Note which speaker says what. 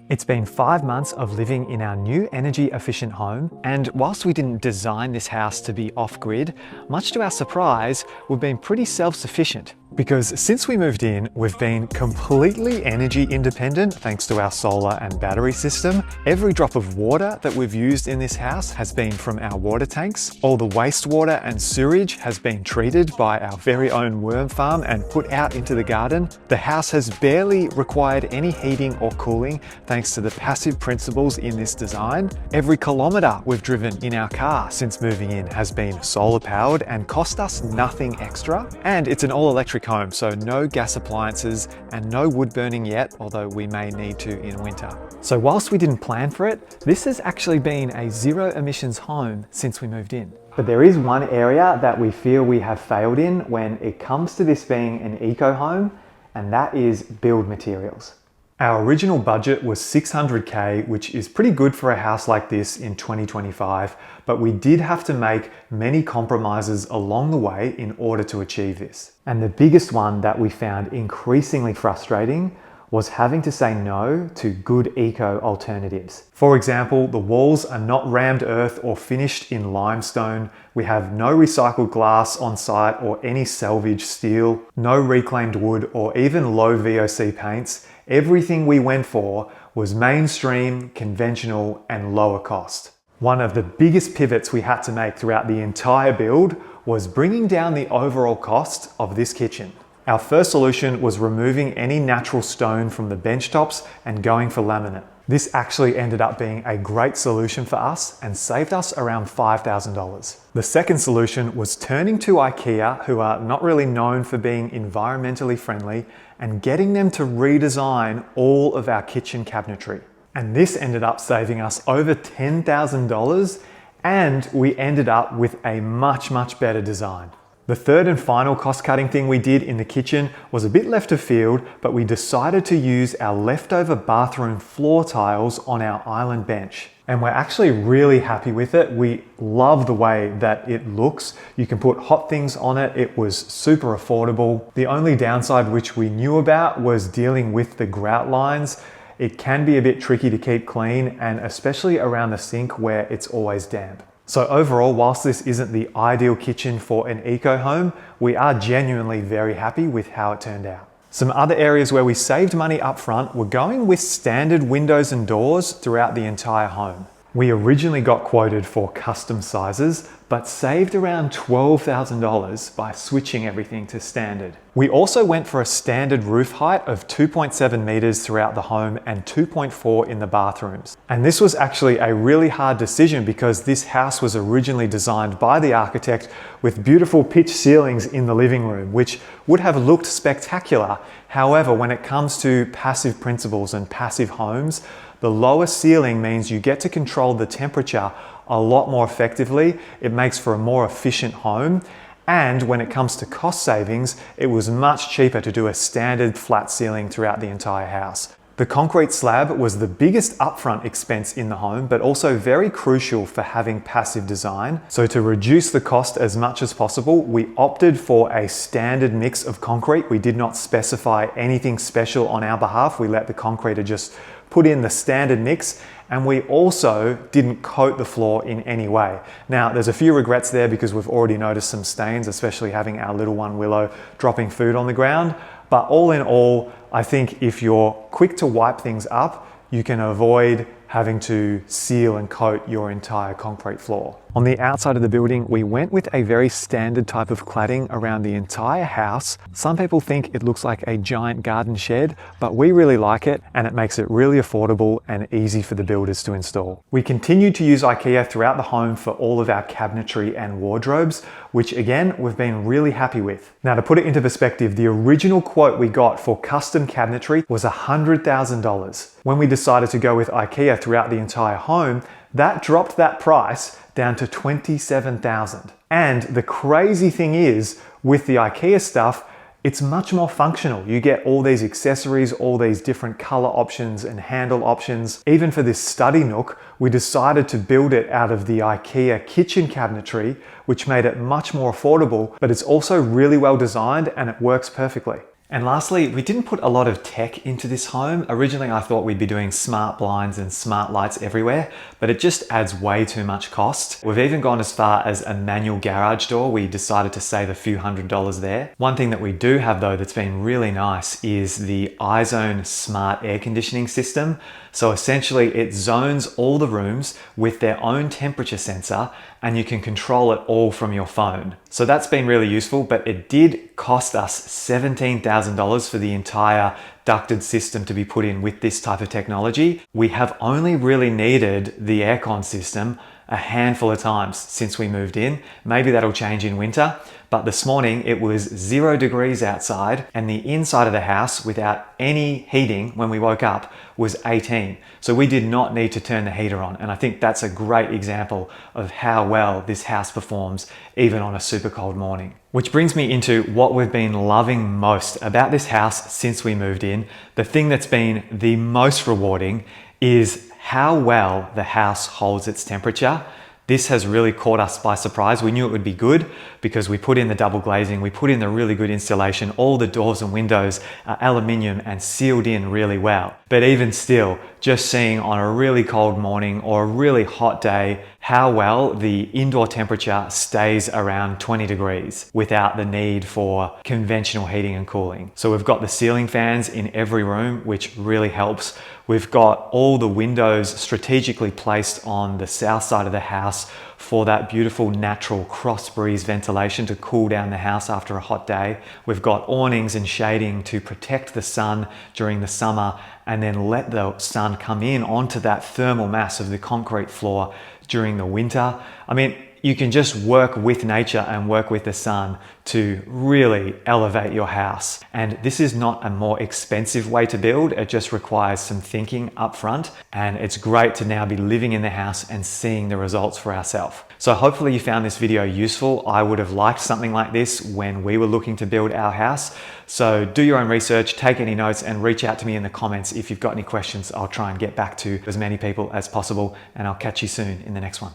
Speaker 1: It's been 5 months of living in our new energy efficient home, and whilst we didn't design this house to be off-grid, much to our surprise, we've been pretty self-sufficient. Because since we moved in, we've been completely energy independent thanks to our solar and battery system. Every drop of water that we've used in this house has been from our water tanks. All the wastewater and sewage has been treated by our very own worm farm and put out into the garden. The house has barely required any heating or cooling thanks to the passive principles in this design. Every kilometre we've driven in our car since moving in has been solar powered and cost us nothing extra. And it's an all-electric home, so no gas appliances and no wood burning yet, although we may need to in winter. So whilst we didn't plan for it, this has actually been a zero emissions home since we moved in. But there is one area that we feel we have failed in when it comes to this being an eco home, and that is build materials. Our original budget was $600K, which is pretty good for a house like this in 2025, but we did have to make many compromises along the way in order to achieve this. And the biggest one that we found increasingly frustrating was having to say no to good eco alternatives. For example, the walls are not rammed earth or finished in limestone. We have no recycled glass on site or any salvage steel, no reclaimed wood or even low VOC paints. Everything we went for was mainstream, conventional, and lower cost. One of the biggest pivots we had to make throughout the entire build was bringing down the overall cost of this kitchen. Our first solution was removing any natural stone from the bench tops and going for laminate. This actually ended up being a great solution for us and saved us around $5,000. The second solution was turning to IKEA, who are not really known for being environmentally friendly, and getting them to redesign all of our kitchen cabinetry. And this ended up saving us over $10,000, and we ended up with a much better design. The third and final cost-cutting thing we did in the kitchen was a bit left of field, but we decided to use our leftover bathroom floor tiles on our island bench. And we're actually really happy with it. We love the way that it looks. You can put hot things on it. It was super affordable. The only downside which we knew about was dealing with the grout lines. It can be a bit tricky to keep clean, and especially around the sink where it's always damp. So overall, whilst this isn't the ideal kitchen for an eco home, we are genuinely very happy with how it turned out. Some other areas where we saved money up front were going with standard windows and doors throughout the entire home. We originally got quoted for custom sizes, but saved around $12,000 by switching everything to standard. We also went for a standard roof height of 2.7 meters throughout the home and 2.4 in the bathrooms. And this was actually a really hard decision because this house was originally designed by the architect with beautiful pitch ceilings in the living room, which would have looked spectacular. However, when it comes to passive principles and passive homes, the lower ceiling means you get to control the temperature a lot more effectively. It makes for a more efficient home. And when it comes to cost savings, it was much cheaper to do a standard flat ceiling throughout the entire house. The concrete slab was the biggest upfront expense in the home, but also very crucial for having passive design. So to reduce the cost as much as possible, we opted for a standard mix of concrete. We did not specify anything special on our behalf. We let the concreter just put in the standard mix, and we also didn't coat the floor in any way. Now, there's a few regrets there because we've already noticed some stains, especially having our little one Willow dropping food on the ground. But all in all, I think if you're quick to wipe things up, you can avoid having to seal and coat your entire concrete floor. On the outside of the building, we went with a very standard type of cladding around the entire house. Some people think it looks like a giant garden shed, but we really like it, and it makes it really affordable and easy for the builders to install. We continued to use IKEA throughout the home for all of our cabinetry and wardrobes, which again, we've been really happy with. Now, to put it into perspective, the original quote we got for custom cabinetry was $100,000. When we decided to go with IKEA throughout the entire home, that dropped that price down to $27,000. And the crazy thing is, with the IKEA stuff, it's much more functional. You get all these accessories, all these different color options and handle options. Even for this study nook, we decided to build it out of the IKEA kitchen cabinetry, which made it much more affordable, but it's also really well designed and it works perfectly. And lastly, we didn't put a lot of tech into this home. Originally, I thought we'd be doing smart blinds and smart lights everywhere, but it just adds way too much cost. We've even gone as far as a manual garage door. We decided to save a few $100s there. One thing that we do have though that's been really nice is the iZone smart air conditioning system. So essentially it zones all the rooms with their own temperature sensor and you can control it all from your phone. So that's been really useful, but it did cost us $17,000 for the entire ducted system to be put in with this type of technology. We have only really needed the aircon system a handful of times since we moved in. Maybe that'll change in winter, but this morning it was 0 degrees outside and the inside of the house without any heating when we woke up was 18. So we did not need to turn the heater on. And I think that's a great example of how well this house performs even on a super cold morning. Which brings me into what we've been loving most about this house since we moved in. The thing that's been the most rewarding is how well the house holds its temperature. This has really caught us by surprise. We knew it would be good because we put in the double glazing, we put in the really good insulation, all the doors and windows are aluminium and sealed in really well. But even still, just seeing on a really cold morning or a really hot day, how well the indoor temperature stays around 20 degrees without the need for conventional heating and cooling. So we've got the ceiling fans in every room, which really helps. We've got all the windows strategically placed on the south side of the house for that beautiful natural cross breeze ventilation to cool down the house after a hot day. We've got awnings and shading to protect the sun during the summer and then let the sun come in onto that thermal mass of the concrete floor during the winter. I mean, you can just work with nature and work with the sun to really elevate your house. And this is not a more expensive way to build. It just requires some thinking up front. And it's great to now be living in the house and seeing the results for ourselves. So hopefully you found this video useful. I would have liked something like this when we were looking to build our house. So do your own research, take any notes and reach out to me in the comments if you've got any questions. I'll try and get back to as many people as possible and I'll catch you soon in the next one.